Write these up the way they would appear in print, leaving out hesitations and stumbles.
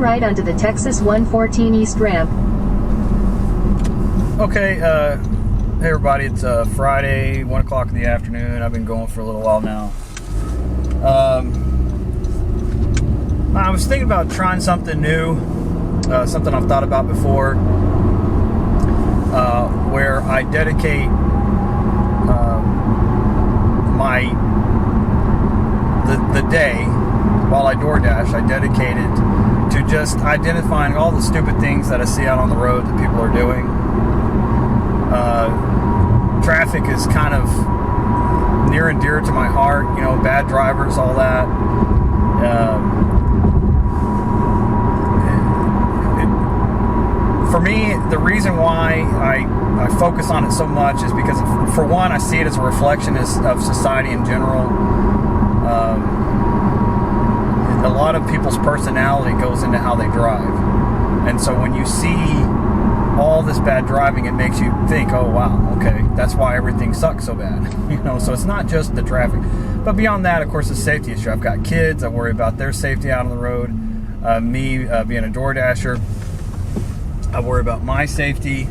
right onto the Texas 114 East ramp. Okay, hey everybody, it's Friday, 1 o'clock in the afternoon. I've been going for a little while now. I was thinking about trying something new, something I've thought about before, where I dedicate the day while I DoorDash. I dedicate it to just identifying all the stupid things that I see out on the road that people are doing. Traffic is kind of near and dear to my heart, you know, bad drivers, all that. For me, the reason why I focus on it so much is because, for one, I see it as a reflection of society in general. A lot of people's personality goes into how they drive. And so when you see all this bad driving, it makes you think, oh wow, okay, that's why everything sucks so bad. You know, so it's not just the traffic. But beyond that, of course, the safety issue. I've got kids, I worry about their safety out on the road. Me being a DoorDasher, I worry about my safety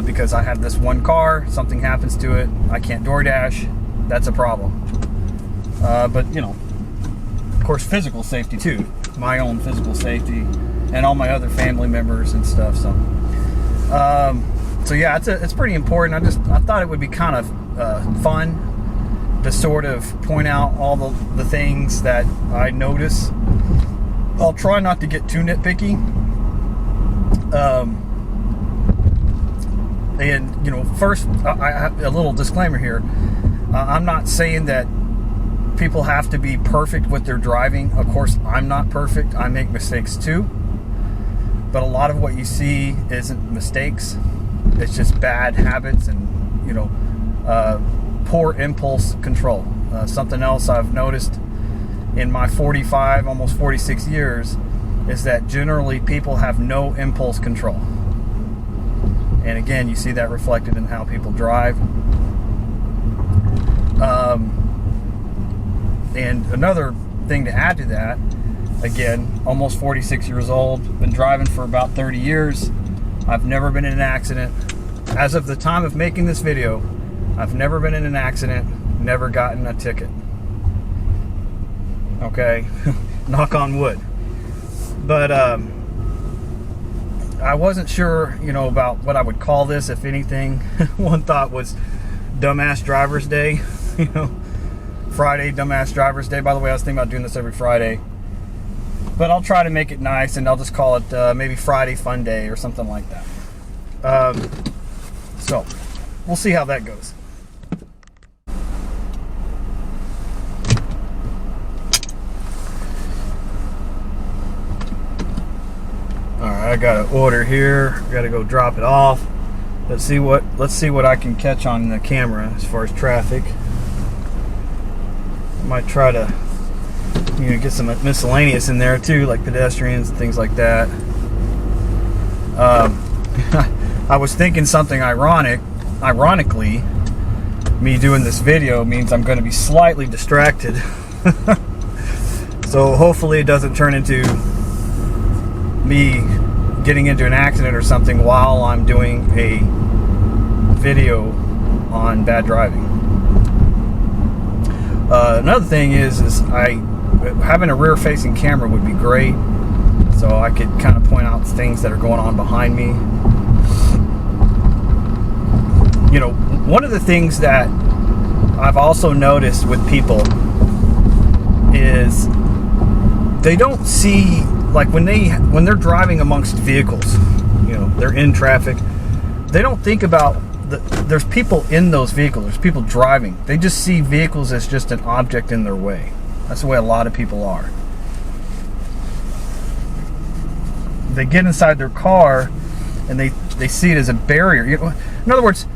because I have this one car, something happens to it, I can't DoorDash, that's a problem. But, you know, of course, physical safety too, my own physical safety, and all my other family members and stuff. So yeah, it's pretty important. I thought it would be kind of fun to sort of point out all the things that I notice. I'll try not to get too nitpicky. And, you know, first, I have a little disclaimer here. I'm not saying that people have to be perfect with their driving. Of course, I'm not perfect. I make mistakes too. But a lot of what you see isn't mistakes. It's just bad habits and, you know, poor impulse control. Something else I've noticed in my 45, almost 46 years is that generally people have no impulse control. And again, you see that reflected in how people drive. And another thing to add to that, again, almost 46 years old, been driving for about 30 years. I've never been in an accident. As of the time of making this video, I've never been in an accident, never gotten a ticket. Okay, knock on wood. But I wasn't sure, you know, about what I would call this, if anything. One thought was Dumbass Driver's Day, you know, Friday, Dumbass Driver's Day. By the way, I was thinking about doing this every Friday, but I'll try to make it nice, and I'll just call it maybe Friday Fun Day or something like that. So we'll see how that goes. Alright, I got an order here. Got to go drop it off. Let's see what I can catch on the camera as far as traffic. I might try to, you know, get some miscellaneous in there too, like pedestrians and things like that. I was thinking something ironically, me doing this video means I'm going to be slightly distracted. So hopefully it doesn't turn into me getting into an accident or something while I'm doing a video on bad driving. Another thing is having a rear-facing camera would be great, so I could kind of point out things that are going on behind me. You know, one of the things that I've also noticed with people is they don't see, like when they're driving amongst vehicles, you know, they're in traffic, they don't think about there's people in those vehicles, there's people driving. They just see vehicles as just an object in their way. That's the way a lot of people are. They get inside their car and they see it as a barrier. You know, in other words,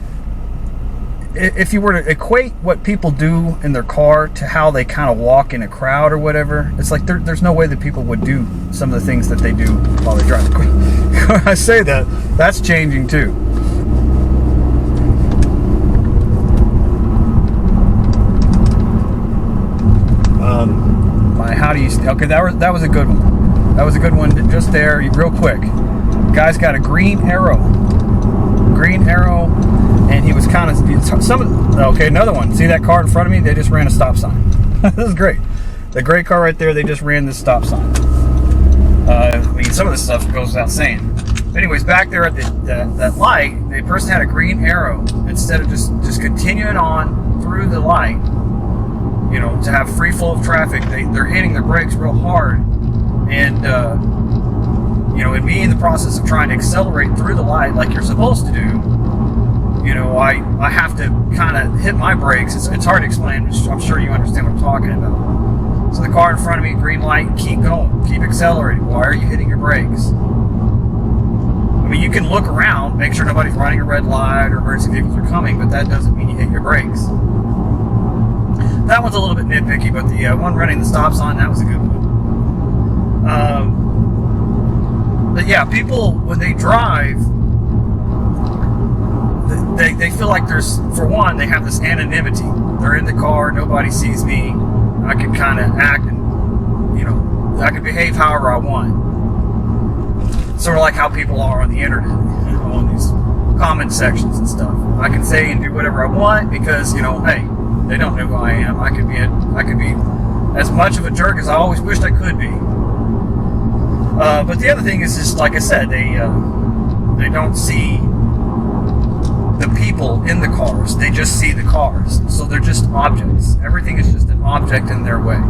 if you were to equate what people do in their car to how they kind of walk in a crowd or whatever, it's like there's no way that people would do some of the things that they do while they drive. I say that's changing too. How do you? Okay, that was a good one. That was a good one just there, real quick. Guy's got a green arrow, and he was kind of okay, another one. See that car in front of me? They just ran a stop sign. This is great. The gray car right there, they just ran this stop sign. I mean, some of this stuff goes without saying. But anyways, back there at that light, the person had a green arrow. Instead of just continuing on through the light, you know, to have free flow of traffic, they're hitting their brakes real hard. And, you know, in me in the process of trying to accelerate through the light like you're supposed to do, you know, I have to kind of hit my brakes. It's hard to explain. I'm sure you understand what I'm talking about. So the car in front of me, green light, keep going, keep accelerating. Why are you hitting your brakes? I mean, you can look around, make sure nobody's running a red light or emergency vehicles are coming, but that doesn't mean you hit your brakes. That one's a little bit nitpicky, but the one running the stop sign, that was a good one. But yeah, people, when they drive, they feel like there's, for one, they have this anonymity. They're in the car, nobody sees me. I can kind of act and, you know, I can behave however I want. Sort of like how people are on the internet, you know, on these comment sections and stuff. I can say and do whatever I want because, you know, hey, they don't know who I am. I could be as much of a jerk as I always wished I could be. But the other thing is just, like I said, they don't see the people in the cars. They just see the cars. So they're just objects. Everything is just an object in their way.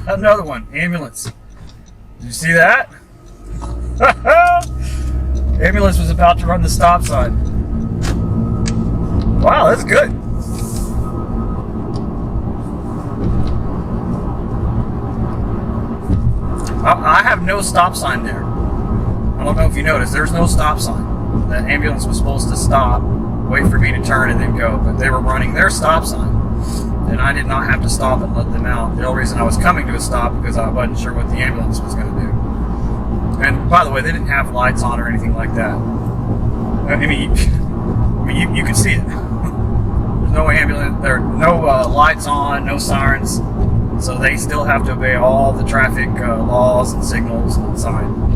Another one, ambulance. Did you see that? Ambulance was about to run the stop sign. Wow, that's good. I have no stop sign there. I don't know if you noticed, there's no stop sign. The ambulance was supposed to stop, wait for me to turn and then go, but they were running their stop sign. And I did not have to stop and let them out. The only reason I was coming to a stop because I wasn't sure what the ambulance was going to do. And by the way, they didn't have lights on or anything like that. I mean, you can see it. There's no ambulance, there are no lights on, no sirens. So they still have to obey all the traffic laws and signals and signs.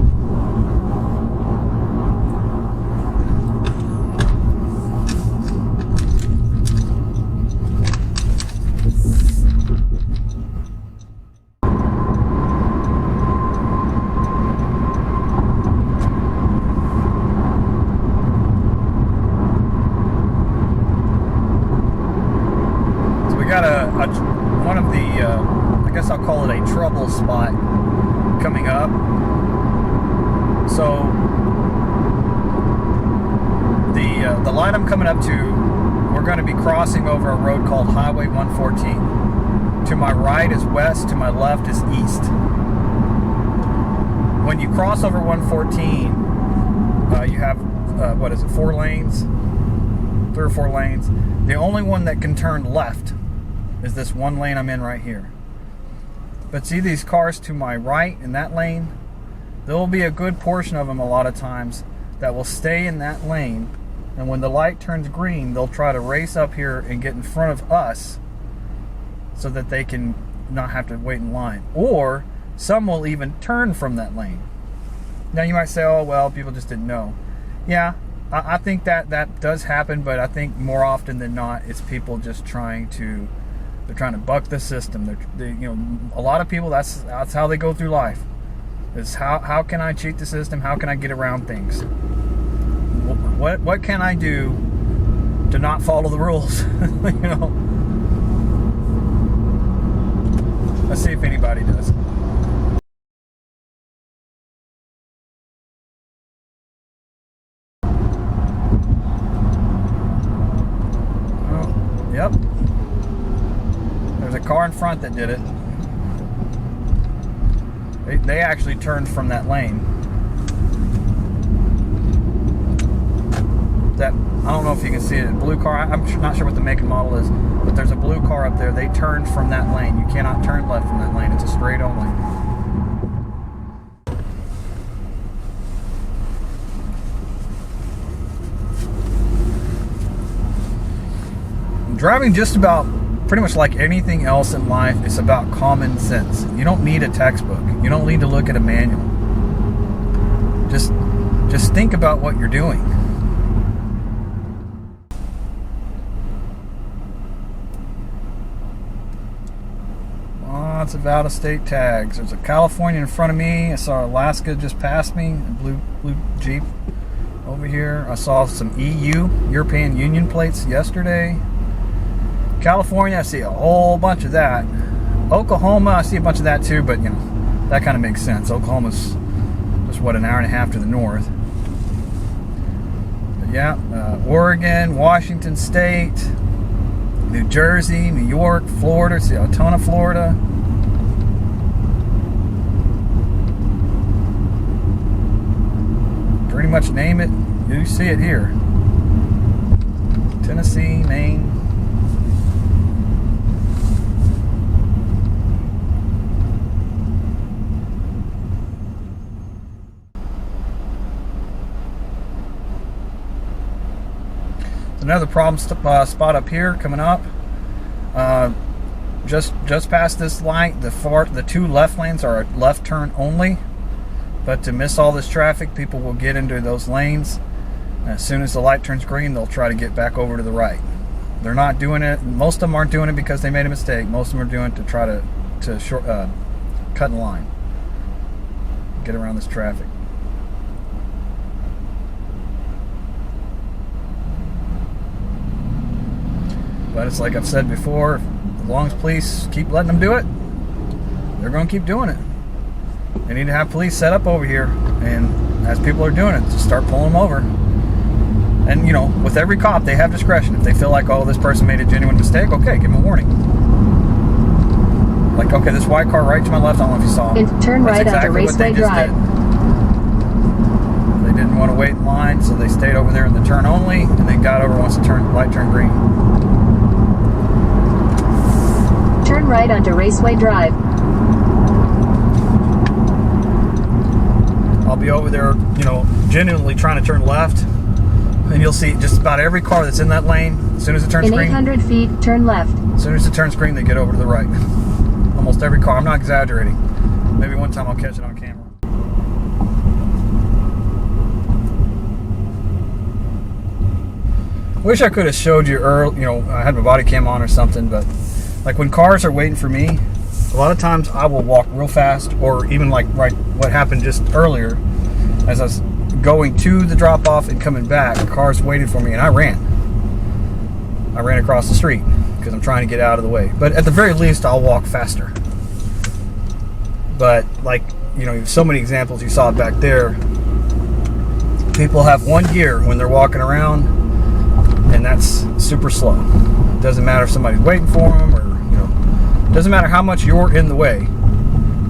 One of the, I guess I'll call it a trouble spot coming up. So the light I'm coming up to, we're going to be crossing over a road called Highway 114. To my right is west, to my left is east. When you cross over 114, you have, what is it, 4 lanes? 3 or 4 lanes. The only one that can turn left is this one lane I'm in right here. But see these cars to my right in that lane? There will be a good portion of them a lot of times that will stay in that lane, and when the light turns green, they'll try to race up here and get in front of us so that they can not have to wait in line. Or some will even turn from that lane. Now you might say, oh well, people just didn't know. Yeah, I think that does happen, but I think more often than not, it's people just trying to buck the system. They you know, a lot of people, that's how they go through life. Is how can I cheat the system? How can I get around things? What can I do to not follow the rules? You know. Let's see if anybody does. Oh, yep. There's a car in front that did it. They actually turned from that lane. that, I don't know if you can see it, a blue car. I'm not sure what the make and model is, but there's a blue car up there. They turned from that lane. You cannot turn left from that lane. It's a straight only. Driving just about pretty much like anything else in life, it's about common sense. You don't need a textbook. You don't need to look at a manual. Just think about what you're doing. Lots of out-of-state tags. There's a California in front of me. I saw Alaska just past me, a blue Jeep over here. I saw some EU, European Union plates yesterday. California, I see a whole bunch of that. Oklahoma, I see a bunch of that too, but you know, that kind of makes sense. Oklahoma's just what, an hour and a half to the north. But yeah, Oregon, Washington State, New Jersey, New York, Florida. See a ton of Florida. Pretty much name it, you see it here. Tennessee, Maine. Another problem spot up here coming up. Just past this light, the two left lanes are left turn only. But to miss all this traffic, people will get into those lanes. As soon as the light turns green, they'll try to get back over to the right. They're not doing it. Most of them aren't doing it because they made a mistake. Most of them are doing it to try to cut in line, get around this traffic. But it's like I've said before, as long as police keep letting them do it, they're going to keep doing it. They need to have police set up over here, and as people are doing it, just start pulling them over. And you know, with every cop, they have discretion. If they feel like, oh, this person made a genuine mistake, okay, give them a warning. Like, okay, this white car right to my left, I don't know if you saw them. Turn right onto Raceway Drive. They didn't want to wait in line, so they stayed over there in the turn only, and they got over once the light turned green. Turn right onto Raceway Drive. I'll be over there, you know, genuinely trying to turn left, and you'll see just about every car that's in that lane, as soon as it turns green. In 800 feet, turn left. As soon as it turns green, they get over to the right. Almost every car. I'm not exaggerating. Maybe one time I'll catch it on camera. Wish I could have showed you early, you know, I had my body cam on or something, but like when cars are waiting for me, a lot of times I will walk real fast, or even like right what happened just earlier, as I was going to the drop off and coming back, cars waited for me and I ran across the street because I'm trying to get out of the way. But at the very least, I'll walk faster. But like, you know, so many examples you saw back there, people have one gear when they're walking around, and that's super slow. It doesn't matter if somebody's waiting for them, or you know, it doesn't matter how much you're in the way.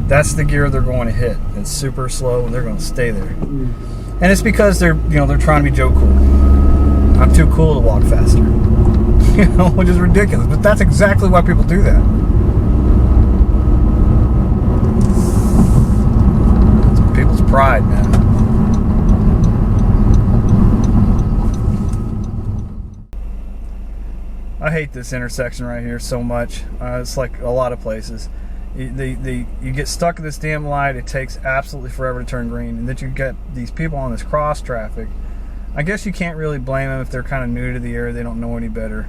That's the gear they're going to hit. It's super slow, and they're going to stay there. And it's because they're trying to be Joe Cool. I'm too cool to walk faster, you know, which is ridiculous. But that's exactly why people do that. It's people's pride, man. I hate this intersection right here so much. It's like a lot of places. You get stuck at this damn light. It takes absolutely forever to turn green, and then you get these people on this cross traffic. I guess you can't really blame them if they're kind of new to the area. They don't know any better,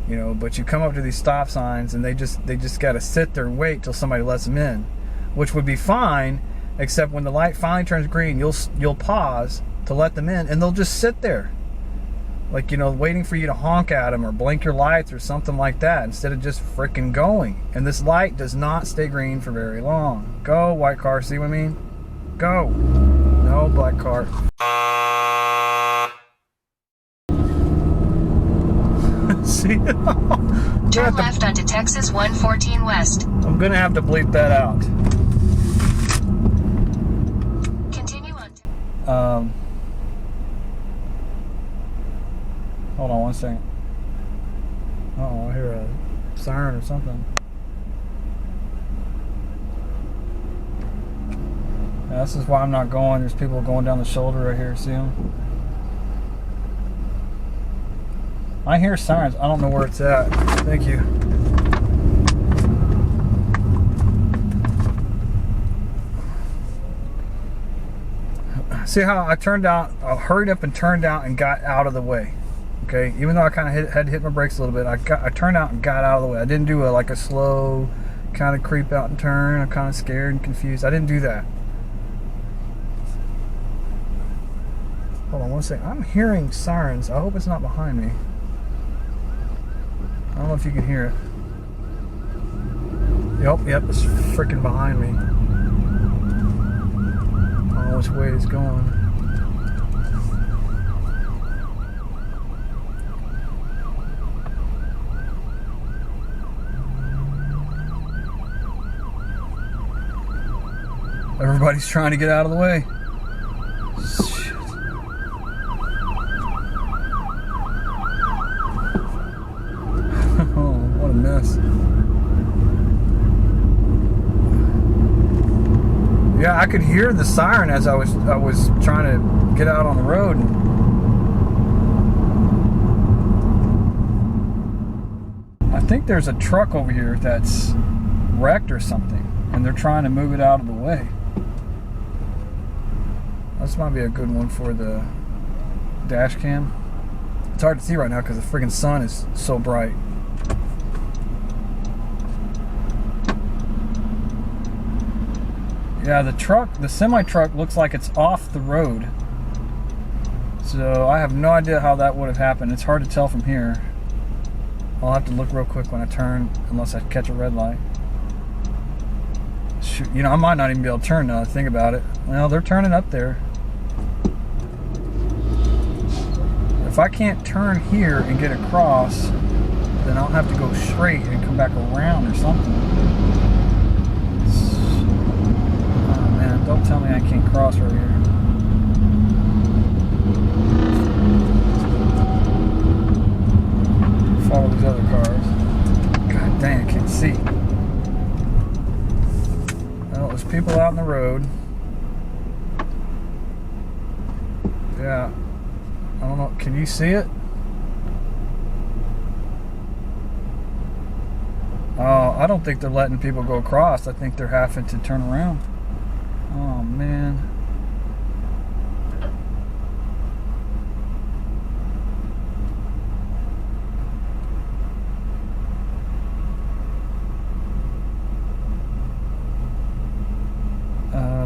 you know. But you come up to these stop signs, and they just got to sit there and wait till somebody lets them in, which would be fine, except when the light finally turns green, you'll pause to let them in, and they'll just sit there, like, you know, waiting for you to honk at them or blink your lights or something like that, instead of just freaking going. And this light does not stay green for very long. Go, white car, see what I mean? Go. No, black car. See? Turn left onto Texas 114 West. I'm gonna have to bleep that out. Continue on. Hold on 1 second. Uh-oh, I hear a siren or something. Yeah, this is why I'm not going. There's people going down the shoulder right here. See them? I hear sirens. I don't know where it's at. Thank you. See how I turned out, I hurried up and turned out and got out of the way. Okay, even though I kind of had to hit my brakes a little bit, I turned out and got out of the way. I didn't do like a slow kind of creep out and turn. I'm kind of scared and confused. I didn't do that. Hold on 1 second. I'm hearing sirens. I hope it's not behind me. I don't know if you can hear it. Yep, it's freaking behind me. I don't know which way it's going. Everybody's trying to get out of the way. Shit. Oh, what a mess. Yeah, I could hear the siren as I was trying to get out on the road. I think there's a truck over here that's wrecked or something, and they're trying to move it out of the way. This might be a good one for the dash cam. It's hard to see right now because the friggin' sun is so bright. Yeah, the semi-truck looks like it's off the road. So I have no idea how that would have happened. It's hard to tell from here. I'll have to look real quick when I turn, unless I catch a red light. Shoot, you know, I might not even be able to turn now that I think about it. Well, they're turning up there. If I can't turn here and get across, then I'll have to go straight and come back around or something. Oh man, don't tell me I can't cross right here. Follow these other cars. God dang, I can't see. Well, there's people out in the road. Yeah. I don't know. Can you see it? Oh, I don't think they're letting people go across. I think they're having to turn around. Oh, man.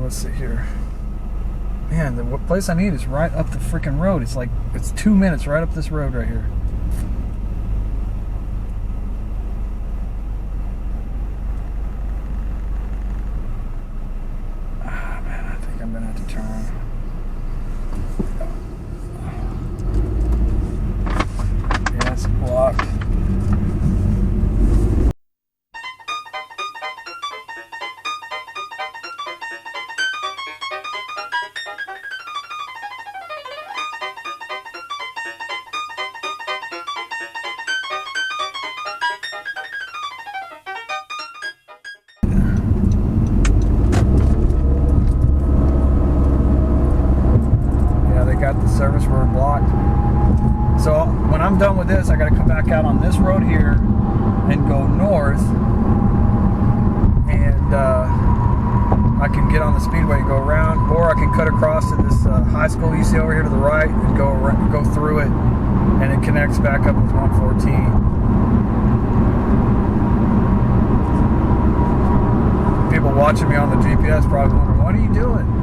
Let's see here. Man, the place I need is right up the freaking road. It's like, it's 2 minutes right up this road right here. Ah, man, I think I'm gonna have to turn. Yeah, it's blocked. Got the service road blocked. So when I'm done with this, I got to come back out on this road here and go north, and I can get on the speedway and go around, or I can cut across to this high school you see over here to the right and go through it, and it connects back up with 114. People watching me on the GPS probably wondering, what are you doing?